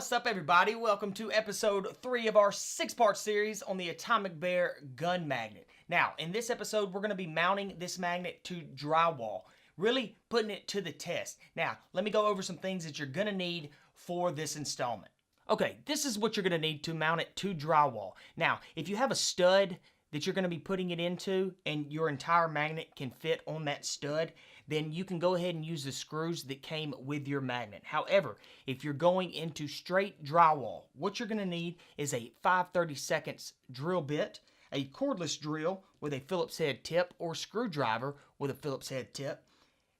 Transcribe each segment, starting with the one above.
What's up, everybody? Welcome to episode 3 of our 6-part series on the Atomic Bear gun magnet. Now, in this episode, we're going to be mounting this magnet to drywall, really putting it to the test. Now, let me go over some things that you're going to need for this installment. Okay, this is what you're going to need to mount it to drywall. Now, if you have a stud that you're going to be putting it into and your entire magnet can fit on that stud, then you can go ahead and use the screws that came with your magnet. However, if you're going into straight drywall, what you're going to need is a 5/32 drill bit, a cordless drill with a Phillips head tip or screwdriver with a Phillips head tip,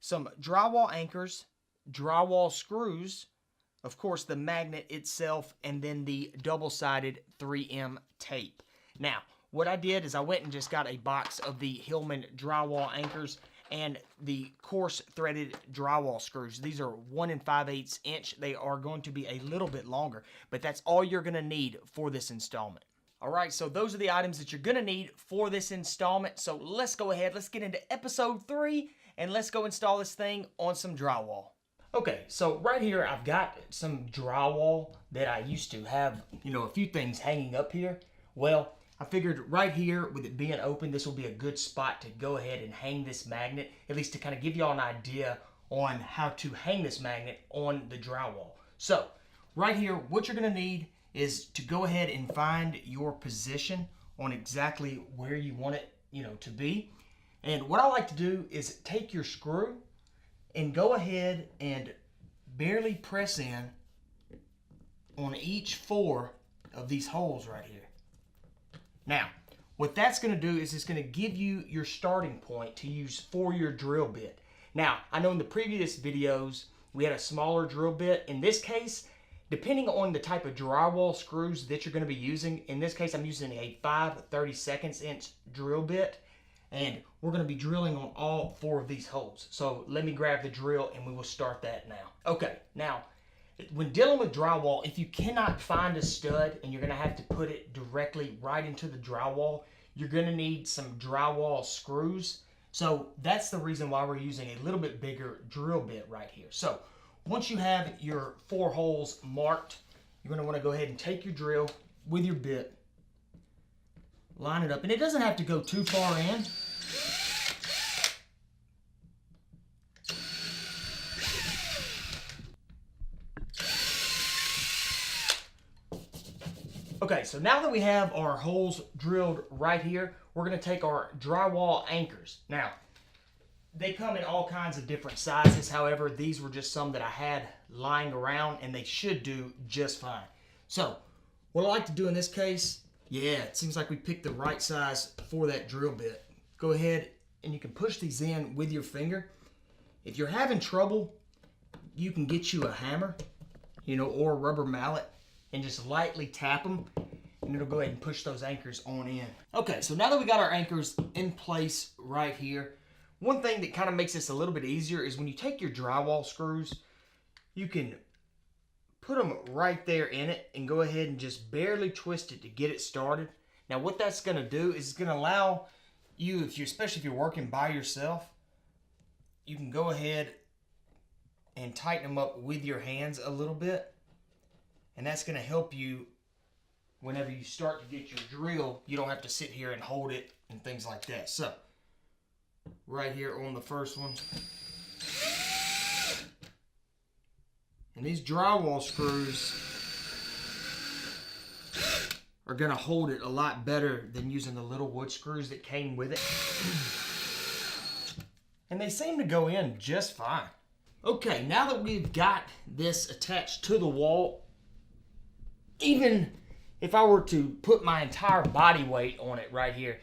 some drywall anchors, drywall screws, of course the magnet itself, and then the double-sided 3M tape. Now, what I did is I went and just got a box of the Hillman drywall anchors and the coarse threaded drywall screws. These are 1 5/8 inch. They are going to be a little bit longer, but that's all you're going to need for this installment. All right, so those are the items that you're going to need for this installment. So let's go ahead, let's get into episode 3, and let's go install this thing on some drywall. Okay, so right here I've got some drywall that I used to have, a few things hanging up here. Well, I figured right here, with it being open, this will be a good spot to go ahead and hang this magnet, at least to kind of give y'all an idea on how to hang this magnet on the drywall. So, right here, what you're going to need is to go ahead and find your position on exactly where you want it, to be. And what I like to do is take your screw and go ahead and barely press in on each 4 of these holes right here. Now, what that's going to do is it's going to give you your starting point to use for your drill bit. Now, I know in the previous videos we had a smaller drill bit. In this case, depending on the type of drywall screws that you're going to be using, in this case I'm using a 5/32 inch drill bit, and we're going to be drilling on all 4 of these holes. So let me grab the drill and we will start that now. Okay, now, when dealing with drywall, if you cannot find a stud and you're going to have to put it directly right into the drywall, you're going to need some drywall screws. So that's the reason why we're using a little bit bigger drill bit right here. So once you have your 4 holes marked, you're going to want to go ahead and take your drill with your bit, line it up, and it doesn't have to go too far in. Okay, so now that we have our holes drilled right here, we're going to take our drywall anchors. Now, they come in all kinds of different sizes. However, these were just some that I had lying around, and they should do just fine. So, what I like to do in this case, it seems like we picked the right size for that drill bit. Go ahead and you can push these in with your finger. If you're having trouble, you can get you a hammer, or a rubber mallet, and just lightly tap them, and it'll go ahead and push those anchors on in. Okay, so now that we got our anchors in place right here, one thing that kind of makes this a little bit easier is when you take your drywall screws, you can put them right there in it and go ahead and just barely twist it to get it started. Now what that's going to do is it's going to allow you, especially if you're working by yourself, you can go ahead and tighten them up with your hands a little bit. And that's going to help you whenever you start to get your drill. You don't have to sit here and hold it and things like that. So, right here on the first one. And these drywall screws are going to hold it a lot better than using the little wood screws that came with it. And they seem to go in just fine. Okay, now that we've got this attached to the wall, even if I were to put my entire body weight on it right here,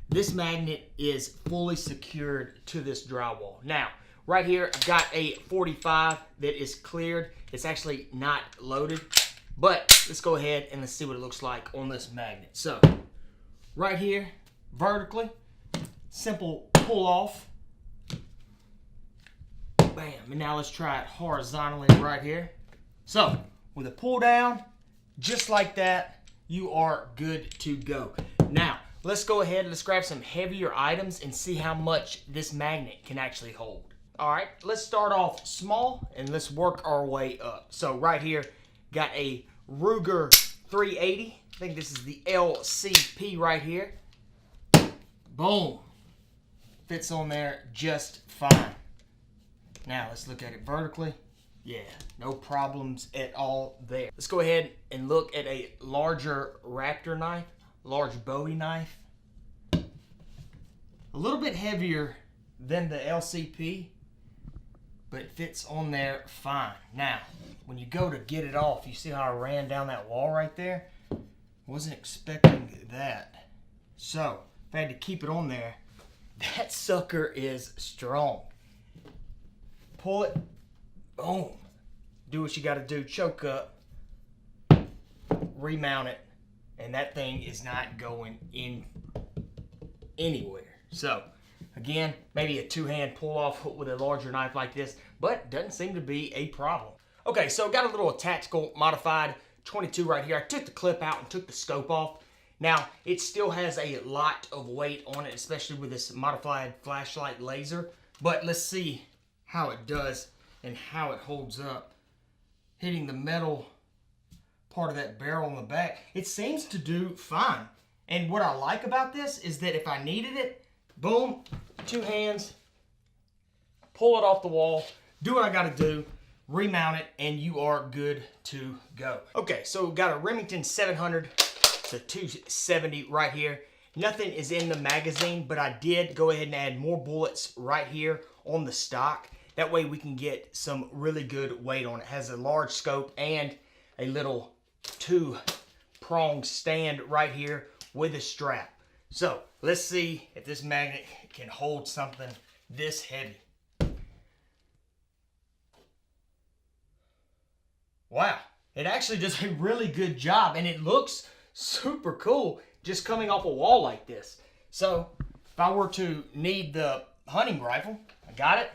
this magnet is fully secured to this drywall. Now, right here, I've got a 45 that is cleared. It's actually not loaded, but let's go ahead and let's see what it looks like on this magnet. So, right here, vertically, simple pull off. Bam, and now let's try it horizontally right here. So, with a pull down, just like that, you are good to go. Now, let's go ahead and let's grab some heavier items and see how much this magnet can actually hold. All right, let's start off small and let's work our way up. So right here, Got a Ruger 380. I think this is the LCP right here. Boom. Fits on there just fine. Now let's look at it vertically. Yeah, no problems at all there. Let's go ahead and look at a larger Raptor knife, large Bowie knife. A little bit heavier than the LCP, but it fits on there fine. Now, when you go to get it off, you see how I ran down that wall right there? Wasn't expecting that. So, if I had to keep it on there, that sucker is strong. Pull it, boom. Do what you gotta do, choke up, remount it, and that thing is not going in anywhere. So, again, maybe a two-hand pull-off with a larger knife like this, but doesn't seem to be a problem. Okay, so got a little tactical modified 22 right here. I took the clip out and took the scope off. Now, it still has a lot of weight on it, especially with this modified flashlight laser. But let's see how it does and how it holds up. Hitting the metal part of that barrel on the back, it seems to do fine. And what I like about this is that if I needed it, boom, two hands, pull it off the wall, do what I gotta do, remount it, and you are good to go. Okay, so we've got a Remington 700 to 270 right here. Nothing is in the magazine, but I did go ahead and add more bullets right here on the stock. That way we can get some really good weight on it. It has a large scope and a little two-prong stand right here with a strap. So let's see if this magnet can hold something this heavy. Wow, it actually does a really good job, and it looks super cool just coming off a wall like this. So if I were to need the hunting rifle, I got it.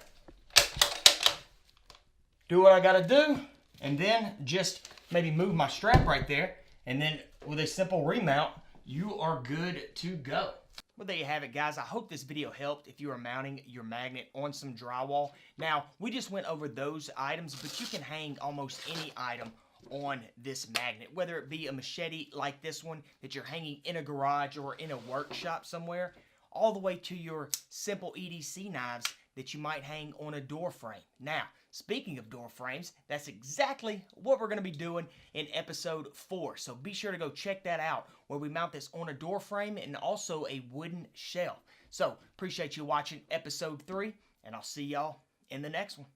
Do what I gotta do, and then just maybe move my strap right there, and then with a simple remount, you are good to go. Well, there you have it, guys. I hope this video helped if you are mounting your magnet on some drywall. Now, we just went over those items, but you can hang almost any item on this magnet, whether it be a machete like this one that you're hanging in a garage or in a workshop somewhere, all the way to your simple EDC knives that you might hang on a door frame. Now, speaking of door frames, that's exactly what we're going to be doing in episode 4. So be sure to go check that out, where we mount this on a door frame and also a wooden shelf. So appreciate you watching episode 3, and I'll see y'all in the next one.